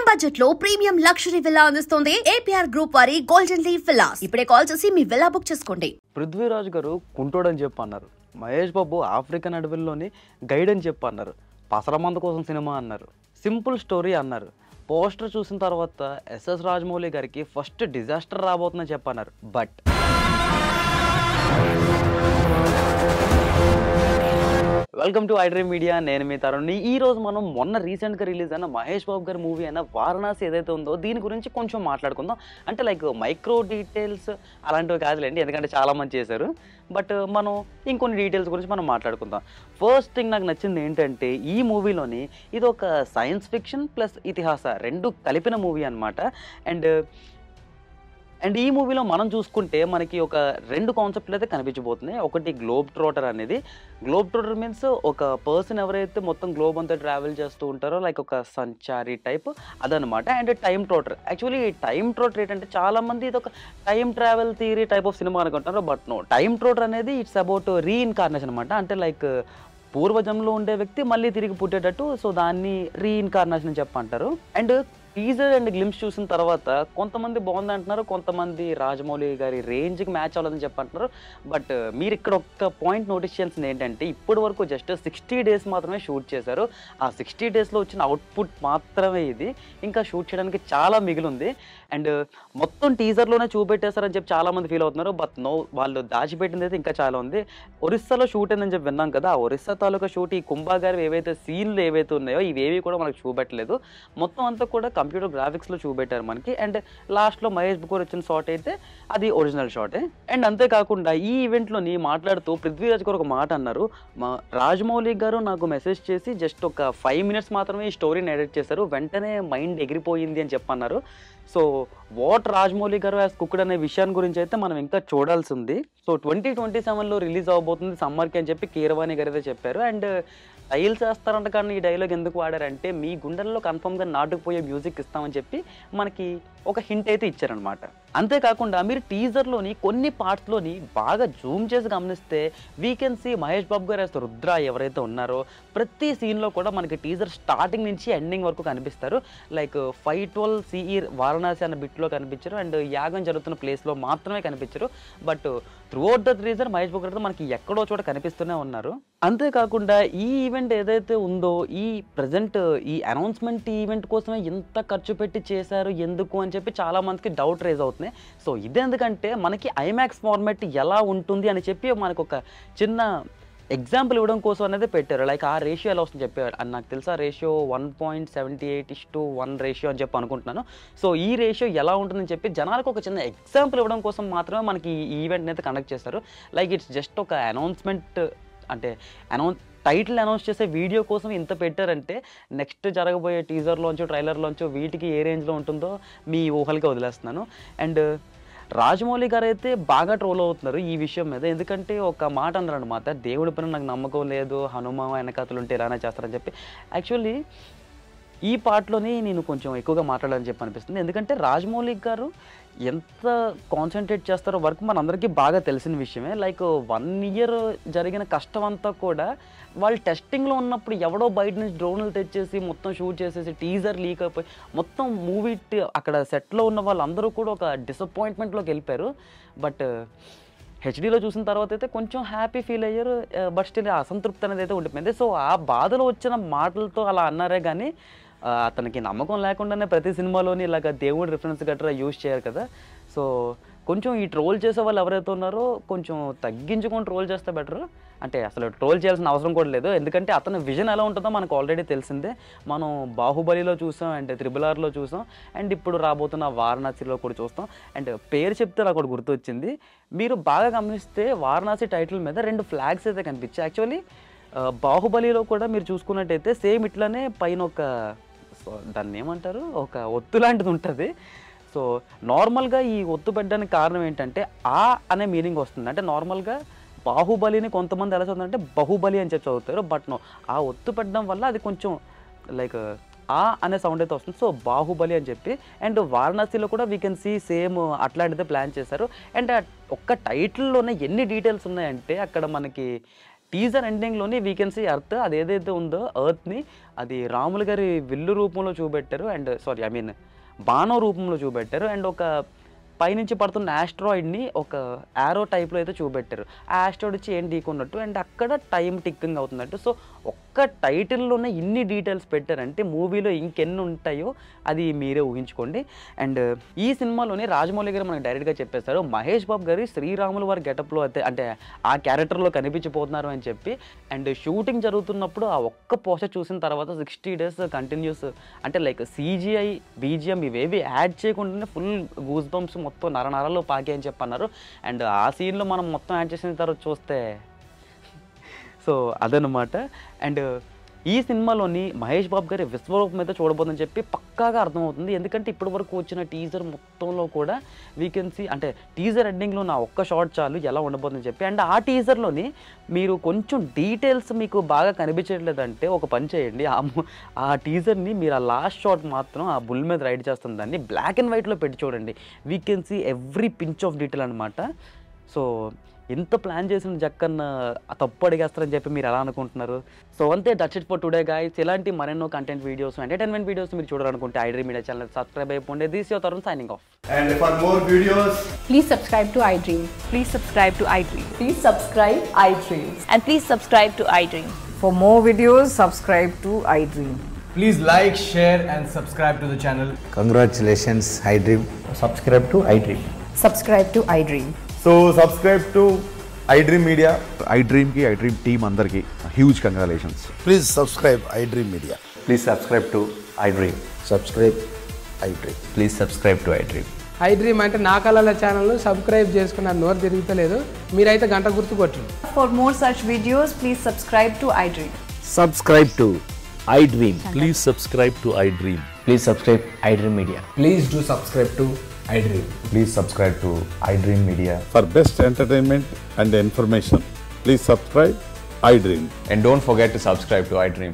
Medium budget లో premium luxury villa అందిస్తుంది APR group వారి గోల్డెన్ లీఫ్ విల్లాస్. ఇప్పుడే కాల్ చేసి మీ విల్లా బుక్ చేసుకోండి. పృథ్వీరాజ్ గారు కుంటోడని చెప్పి అన్నారు. మహేష్ బాబు ఆఫ్రికన్ అడవుల్లోని గైడ్ అని చెప్పి అన్నారు. పసరమంద కోసం సినిమా అన్నారు. సింపుల్ స్టోరీ అన్నారు. పోస్టర్ చూసిన తర్వాత ఎస్ఎస్ రాజమౌళి గారికి ఫస్ట్ డిజాస్టర్ రాబోతుందని చెప్పన్నారు. But welcome to iDream media. నేను మీ తరుణ్ని. ఈ రోజు మనం మొన్న రీసెంట్గా రిలీజ్ అయిన మహేష్ బాబు గారి మూవీ అయిన వారణాసి ఏదైతే ఉందో దీని గురించి కొంచెం మాట్లాడుకుందాం. అంటే లైక్ మైక్రో డీటెయిల్స్ అలాంటివి కాదులేండి, ఎందుకంటే చాలా మంది చేశారు. బట్ మనం ఇంకొన్ని డీటెయిల్స్ గురించి మనం మాట్లాడుకుందాం. ఫస్ట్ థింగ్ నాకు నచ్చింది ఏంటంటే ఈ మూవీలోని ఇది ఒక సైన్స్ ఫిక్షన్ ప్లస్ ఇతిహాస రెండు కలిపిన మూవీ అనమాట. అండ్ ఈ మూవీలో మనం చూసుకుంటే మనకి ఒక రెండు కాన్సెప్ట్లు అయితే కనిపించబోతున్నాయి. ఒకటి గ్లోబ్ ట్రోటర్ అనేది. గ్లోబ్ ట్రోటర్ మీన్స్ ఒక పర్సన్ ఎవరైతే మొత్తం గ్లోబ్ అంతా ట్రావెల్ చేస్తూ ఉంటారో లైక్ ఒక సంచారి టైప్ అదనమాట. And time trotter, actually time trotter ఏంటంటే చాలామంది ఇది ఒక time travel theory type of cinema అనుకుంటున్నారు. బట్ నో, టైమ్ ట్రోటర్ అనేది ఇట్స్ అబౌట్ రీఇన్కార్నేషన్ అనమాట. అంటే లైక్ పూర్వజంలో ఉండే వ్యక్తి మళ్ళీ తిరిగి పుట్టేటట్టు, సో దాన్ని రీఇన్కార్నేషన్ అని చెప్పంటారు. అండ్ టీజర్ అండ్ గ్లిమ్స్ చూసిన తర్వాత కొంతమంది బాగుంది అంటున్నారు, కొంతమంది రాజమౌళి గారి రేంజ్కి మ్యాచ్ అవ్వలేదని చెప్పంటున్నారు. బట్ మీరు ఇక్కడ ఒక్క పాయింట్ నోటీస్ చేయాల్సింది ఏంటంటే ఇప్పటి వరకు జస్ట్ 60 days మాత్రమే షూట్ చేశారు. ఆ 60 daysలో వచ్చిన అవుట్పుట్ మాత్రమే ఇది. ఇంకా షూట్ చేయడానికి చాలా మిగిలింది. అండ్ మొత్తం టీజర్లోనే చూపెట్టేశారని చెప్పి చాలామంది ఫీల్ అవుతున్నారు. బట్ నో, వాళ్ళు దాచిపెట్టింది అయితే ఇంకా చాలా ఉంది. ఒరిస్సాలో షూట్ అయిందని చెప్పి విన్నాం కదా, ఆ ఒరిస్సా తాలూకా షూట్ ఈ కుంభా గారి ఏవైతే సీన్లు ఏవైతే ఉన్నాయో ఇవేవి కూడా మనకు చూపెట్టలేదు. మొత్తం అంతా కూడా కంప్యూటర్ గ్రాఫిక్స్లో చూపెట్టారు మనకి. అండ్ లాస్ట్లో మహేష్ బాబు వచ్చిన షాట్ అయితే అది ఒరిజినల్ షాటే. అండ్ అంతేకాకుండా ఈ ఈవెంట్లోని మాట్లాడుతూ పృథ్వీరాజ్ గారు ఒక మాట అన్నారు. రాజమౌళి గారు నాకు మెసేజ్ చేసి జస్ట్ ఒక 5 minutes మాత్రమే ఈ స్టోరీని ఎడిట్ చేశారు, వెంటనే మైండ్ ఎగిరిపోయింది అని చెప్పన్నారు. సో వాట్ రాజమౌళి గారు యాజ్ కుక్డ్ అనే విషయాన్ని గురించి అయితే మనం ఇంకా చూడాల్సి ఉంది. సో 2027లో రిలీజ్ అవబోతుంది సమ్మర్కి అని చెప్పి కీరవాణి గారు అయితే చెప్పారు. అండ్ టైల్స్ వేస్తారంట, కానీ ఈ డైలాగ్ ఎందుకు వాడారంటే మీ గుండెల్లో కన్ఫర్మ్గా నాటుకుపోయే మ్యూజిక్ ఇస్తామని చెప్పి మనకి ఒక హింట్ అయితే ఇచ్చారనమాట. అంతేకాకుండా మీరు టీజర్లోని కొన్ని పార్ట్స్లోని బాగా జూమ్ చేసి గమనిస్తే we can see Mahesh Babu గారు యాజ్ రుద్ర ఎవరైతే ఉన్నారో ప్రతి సీన్లో కూడా మనకి టీజర్ స్టార్టింగ్ నుంచి ఎండింగ్ వరకు కనిపిస్తారు. లైక్ 512 CE వారణాసి అన్న బిట్లో కనిపించారు. అండ్ యాగం జరుగుతున్న ప్లేస్లో మాత్రమే కనిపించారు. But throughout the teaser Mahesh Babu గారు మనకి ఎక్కడో చోట కనిపిస్తూనే ఉన్నారు. అంతేకాకుండా ఈ ఈవెంట్ ఏదైతే ఉందో ఈ ప్రజెంట్ ఈ అనౌన్స్మెంట్ ఈవెంట్ కోసమే ఇంత ఖర్చు పెట్టి చేశారు ఎందుకు అని చెప్పి చాలా మందికి డౌట్ రేజ్ అవుతున్నాయి. సో ఇదెందుకంటే మనకి ఐమాక్స్ ఫార్మాట్ ఎలా ఉంటుంది అని చెప్పి మనకు ఒక చిన్న ఎగ్జాంపుల్ ఇవ్వడం కోసం అనేది పెట్టారు. లైక్ ఆ రేషియో ఎలా వస్తుంది చెప్పారు. అని నాకు తెలుసా రేషియో 1.78:1 రేషియో అని చెప్పి అనుకుంటున్నాను. సో ఈ రేషియో ఎలా ఉంటుందని చెప్పి జనాలకు ఒక చిన్న ఎగ్జాంపుల్ ఇవ్వడం కోసం మాత్రమే మనకి ఈ ఈవెంట్ని అయితే కండక్ట్ చేస్తారు. లైక్ ఇట్స్ జస్ట్ ఒక అనౌన్స్మెంట్, అంటే టైటిల్ అనౌన్స్ చేసే వీడియో కోసం ఇంత పెట్టారంటే నెక్స్ట్ జరగబోయే టీజర్లోంచో ట్రైలర్లోంచో వీటికి ఏ రేంజ్లో ఉంటుందో మీ ఊహలకి వదిలేస్తున్నాను. అండ్ రాజమౌళి గారు అయితే బాగా ట్రోల్ అవుతున్నారు ఈ విషయం మీద. ఎందుకంటే ఒక మాట అన్నారు అనమాట, దేవుడి పైన నాకు నమ్మకం లేదు, హనుమ వెనకథలు ఉంటే ఇలానే చేస్తారని చెప్పి. యాక్చువల్లీ ఈ పార్ట్లోని నేను కొంచెం ఎక్కువగా మాట్లాడాలని చెప్పి అనిపిస్తుంది. ఎందుకంటే రాజమౌళి గారు ఎంత కాన్సన్ట్రేట్ చేస్తారో వర్క్ మనందరికీ బాగా తెలిసిన విషయమే. లైక్ 1 year జరిగిన కష్టం అంతా కూడా వాళ్ళు టెస్టింగ్లో ఉన్నప్పుడు ఎవడో బయట నుంచి డ్రోన్లు తెచ్చేసి మొత్తం షూట్ చేసేసి టీజర్ లీక్ అయిపోయి మొత్తం మూవీ అక్కడ సెట్లో ఉన్న వాళ్ళందరూ కూడా ఒక డిసప్పాయింట్మెంట్లోకి వెళ్ళిపోయారు. బట్ హెచ్డీలో చూసిన తర్వాత అయితే కొంచెం హ్యాపీ ఫీల్ అయ్యారు. బట్ స్టిల్ అసంతృప్తి అనేది అయితే ఉండిపోయింది. సో ఆ బాధలో వచ్చిన మాటలతో అలా అన్నారే కానీ అతనికి నమ్మకం లేకుండానే ప్రతి సినిమాలోని ఇలాగ దేవుడి రిఫరెన్స్ గట్రా యూజ్ చేయరు కదా. సో కొంచెం ఈ ట్రోల్ చేసే వాళ్ళు ఎవరైతే ఉన్నారో కొంచెం తగ్గించుకొని ట్రోల్ చేస్తే బెటర్. అంటే అసలు ట్రోల్ చేయాల్సిన అవసరం కూడా లేదు, ఎందుకంటే అతని విజన్ ఎలా ఉంటుందో మనకు ఆల్రెడీ తెలిసిందే. మనం బాహుబలిలో చూసాం, అండ్ RRRలో చూసాం, అండ్ ఇప్పుడు రాబోతున్న వారణాసిలో కూడా చూస్తాం. అండ్ పేరు చెప్తే నాకు ఒకటి గుర్తొచ్చింది. మీరు బాగా గమనిస్తే వారణాసి టైటిల్ మీద 2 flags అయితే కనిపించాయి. యాక్చువల్లీ బాహుబలిలో కూడా మీరు చూసుకున్నట్టయితే సేమ్ ఇట్లానే పైన ఒక దాన్ని ఏమంటారు, ఒక ఒత్తు లాంటిది ఉంటుంది. సో నార్మల్గా ఈ ఒత్తు పెట్టడానికి కారణం ఏంటంటే ఆ అనే మీనింగ్ వస్తుంది. అంటే నార్మల్గా బాహుబలిని కొంతమంది ఎలా చదువుతారంటే బహుబలి అని చెప్పి చదువుతారు. బట్ నో, ఆ ఒత్తు పెట్టడం వల్ల అది కొంచెం లైక్ ఆ అనే సౌండ్ అయితే వస్తుంది. సో బాహుబలి అని చెప్పి. అండ్ వారణాసిలో కూడా వీ కెన్ సీ సేమ్ అట్లాంటిదే ప్లాన్ చేశారు. అండ్ ఒక్క టైటిల్లోనే ఎన్ని డీటెయిల్స్ ఉన్నాయంటే అక్కడ మనకి టీజర్ ఎండింగ్లోని వీ కెన్ సీ ఎర్త్ అది ఏదైతే ఉందో ఎర్త్ని అది రాములు గారి విల్లు రూపంలో చూపెట్టారు అండ్ బాణం రూపంలో చూపెట్టారు అండ్ ఒక పైనుంచి పడుతున్న ఆస్ట్రాయిడ్ని ఒక యారో టైప్లో అయితే చూపెట్టారు. ఆ ఆస్ట్రాయిడ్ వచ్చి ఏం ఢీకున్నట్టు అండ్ అక్కడ టైం టిక్కింగ్ అవుతున్నట్టు. సో ఒక్క టైటిల్లోనే ఇన్ని డీటెయిల్స్ పెట్టారంటే మూవీలో ఇంకెన్ని ఉంటాయో అది మీరే ఊహించుకోండి. అండ్ ఈ సినిమాలోనే రాజమౌళి గారు మనకు డైరెక్ట్గా చెప్పేస్తారు మహేష్ బాబు గారి శ్రీరాములు వారి గెటప్లో అయితే అంటే ఆ క్యారెక్టర్లో కనిపించిపోతున్నారు అని చెప్పి. అండ్ షూటింగ్ జరుగుతున్నప్పుడు ఆ ఒక్క పోస్టర్ చూసిన తర్వాత 60 days కంటిన్యూస్ అంటే లైక్ CGI BGM ఇవేవి యాడ్ చేయకుండానే ఫుల్ గూస్ బంప్స్ మొత్తం నరనరాల్లో పాకి అని చెప్పన్నారు. అండ్ ఆ సీన్లో మనం మొత్తం యాడ్ చేసిన తర్వాత చూస్తే సో అదనమాట. అండ్ ఈ సినిమాలోని మహేష్ బాబు గారి విశ్వరూపం అయితే చూడబోదని చెప్పి పక్కాగా అర్థమవుతుంది. ఎందుకంటే ఇప్పటి వరకు వచ్చిన టీజర్ మొత్తంలో కూడా వీ కెన్ సీ అంటే టీజర్ ఎండింగ్లో నా ఒక్క షాట్ చాలు ఎలా ఉండబోతుందని చెప్పి. అండ్ ఆ టీజర్లోని మీరు కొంచెం డీటెయిల్స్ మీకు బాగా కనిపించట్లేదంటే ఒక పని చేయండి, ఆ టీజర్ని మీరు ఆ లాస్ట్ షాట్ మాత్రం ఆ బుల్ మీద రైడ్ చేస్తుంది దాన్ని బ్లాక్ అండ్ వైట్లో పెట్టి చూడండి. We can see every pinch of detail అనమాట. సో ఎంత ప్లాన్ చేసిన జక్కన్న తప్పు అడిగేస్తారని చెప్పి మీరు ఎలా అనుకుంటున్నారు? సో అంతే, that's it for today guys. ఇలాంటి మరెన్నో కంటెంట్ వీడియోస్ ఎంటర్టైన్మెంట్ వీడియోస్ మీరు చూడాలనుకుంటే iDream Media ఛానల్ సబ్స్క్రైబ్ అయిపోండి. This your Tarun signing off. And for more videos, please subscribe to iDream. Please subscribe to iDream. Please subscribe iDream. And please subscribe to iDream. For more videos, subscribe to iDream. please like, share and subscribe to the channel. Congratulations, iDream. Subscribe to iDream. Subscribe to iDream. So subscribe to iDream Media. iDream ki iDream team andarki huge congratulations. Please subscribe iDream Media. Please subscribe to iDream. Subscribe iDream. Please subscribe to iDream. iDream అంటే నా కళల channel subscribe చేసుకున్న నోరు తిరుగుతలేదు, మీరైతే గంట గుర్తు కొట్టండి. For more such videos, please subscribe to iDream. Subscribe to iDream. Please subscribe to iDream. Please subscribe iDream Media. Please do subscribe to iDream. Please subscribe to iDream Media. For best entertainment and information, please subscribe iDream. And don't forget to subscribe to iDream.